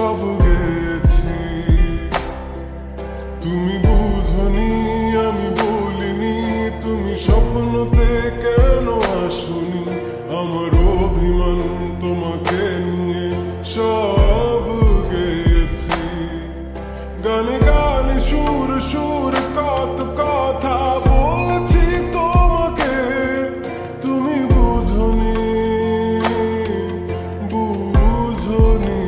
সব গেছি। তুমি বুঝনি আমি বলিনি, তুমি স্বপ্নতে কেন আসনি, আমার অভিমান তোমাকে নিয়ে সব গেছি। গানে গানে সুর সুর কত কথা বলেছি তোমাকে, তুমি বুঝনি বুঝনি।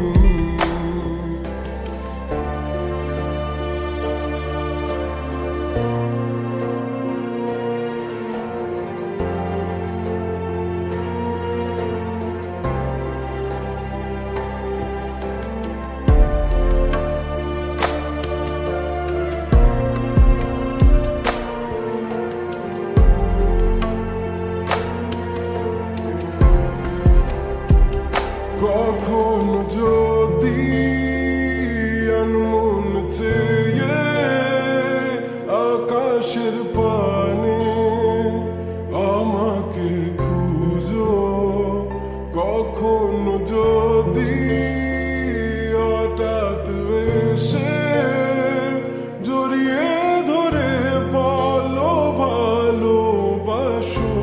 কখনো যদি আনমন চেয়ে আকাশের পানে আমাকে খুঁজো, কখনো যদি হঠাৎ এসে জড়িয়ে ধরে বলো ভালোবাসো,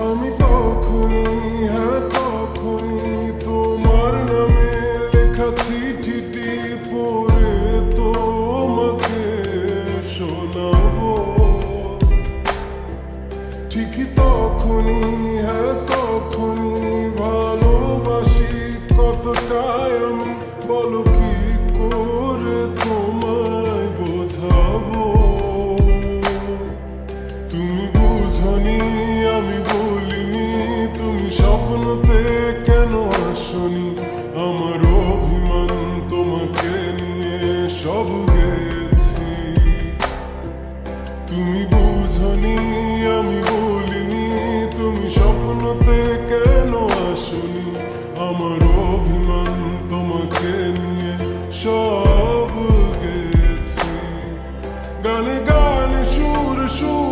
আমি তখনই হ্যাঁ তখনই তোমার নামে লেখা চিঠিটি পড়ে তোমাকে শোনাবো। ঠিকই তখনই হ্যাঁ তখনই ভালোবাসি কতটাই আমি, বলো কি করে তোমায় বোঝাবো। তুমি বুঝনি আমি বলিনি, তুমি স্বপ্নতে কেন আসনি, আমার অভিমান তোমাকে নিয়ে সব গেছি। তুমি বুঝনি আমি বলিনি, তুমি স্বপ্নতে কেন আসনি, আমার অভিমান তোমাকে নিয়ে সব গেছি। গানে গানে সুর সুর